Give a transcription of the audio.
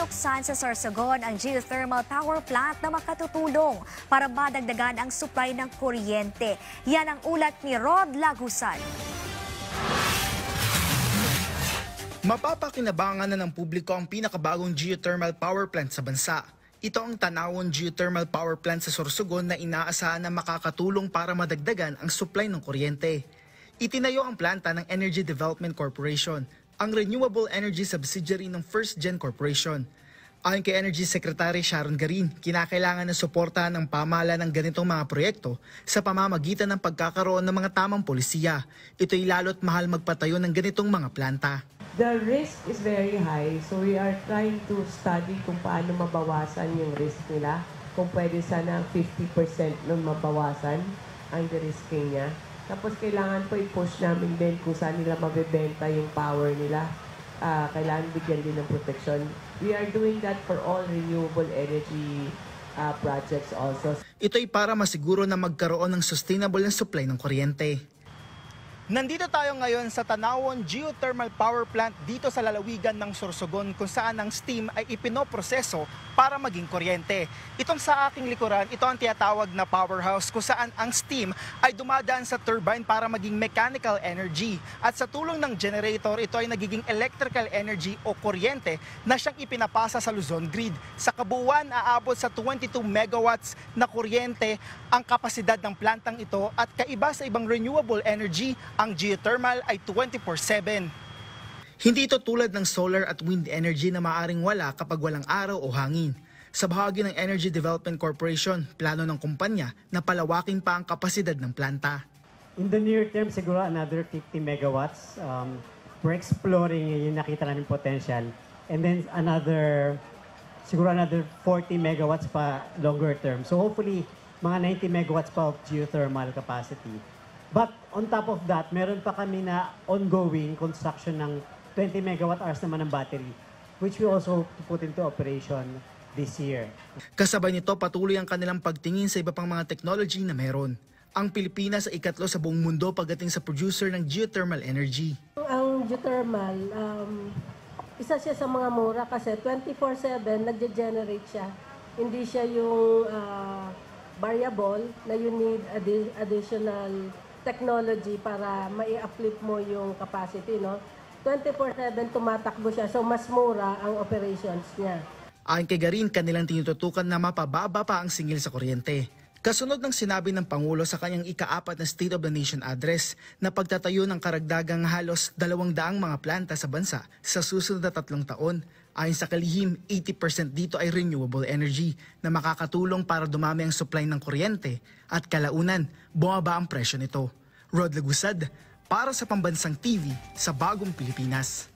Binuksan sa Sorsogon ang geothermal power plant na makatutulong para madagdagan ang supply ng kuryente. Yan ang ulat ni Rod Lagusan. Mapapakinabangan na ng publiko ang pinakabagong geothermal power plant sa bansa. Ito ang Tanawon Geothermal Power Plant sa Sorsogon na inaasahan na makakatulong para madagdagan ang supply ng kuryente. Itinayo ang planta ng Energy Development Corporation, ang renewable energy subsidiary ng First Gen Corporation. Ayon kay Energy Secretary Sharon Garin, kinakailangan na suportahan ng pamahalaan ng ganitong mga proyekto sa pamamagitan ng pagkakaroon ng mga tamang polisiya. Ito'y lalo't mahal magpatayo ng ganitong mga planta. The risk is very high, so we are trying to study kung paano mabawasan yung risk nila. Kung pwede sana 50% nun mabawasan ang de-risking niya. Tapos kailangan po i-push namin din kung saan nila mabebenta yung power nila. Kailangan bigyan din ng protection. We are doing that for all renewable energy projects also. Ito'y para masiguro na magkaroon ng sustainable na supply ng kuryente. Nandito tayo ngayon sa Tanawon Geothermal Power Plant dito sa lalawigan ng Sorsogon kung saan ang steam ay ipinoproseso para maging kuryente. Itong sa aking likuran, ito ang tinatawag na powerhouse kung saan ang steam ay dumadaan sa turbine para maging mechanical energy. At sa tulong ng generator, ito ay nagiging electrical energy o kuryente na siyang ipinapasa sa Luzon grid. Sa kabuuan, aabot sa 22 megawatts na kuryente ang kapasidad ng plantang ito at kaiba sa ibang renewable energy, ang geothermal ay 24/7. Hindi ito tulad ng solar at wind energy na maaring wala kapag walang araw o hangin. Sa bahagi ng Energy Development Corporation, plano ng kumpanya na palawakin pa ang kapasidad ng planta. In the near term, siguro another 50 megawatts. We're exploring yung nakita namin potential. And then siguro another 40 megawatts pa longer term. So hopefully, mga 90 megawatts pa of geothermal capacity. But on top of that, meron pa kami na ongoing construction ng 20 megawatt hours naman ng battery, which we also put into operation this year. Kasabay nito, patuloy ang kanilang pagtingin sa iba pang mga technology na meron. Ang Pilipinas ay ikatlo sa buong mundo pagdating sa producer ng geothermal energy. Ang geothermal, isa siya sa mga mura kasi 24/7 nagge-generate siya. Hindi siya yung variable na you need additional technology para mai-uplift mo yung capacity, no? 24/7 tumatakbo siya, so mas mura ang operations niya. Ayon kay Garin, kanilang tinututukan na mapababa pa ang singil sa kuryente. Kasunod ng sinabi ng Pangulo sa kanyang ika-4 na State of the Nation address na pagtatayo ng karagdagang halos 200 mga planta sa bansa sa susunod na 3 taon. Ayon sa kalihim, 80% dito ay renewable energy na makakatulong para dumami ang supply ng kuryente at kalaunan, bumaba ang presyo nito. Rod Lagusad, para sa Pambansang TV sa Bagong Pilipinas.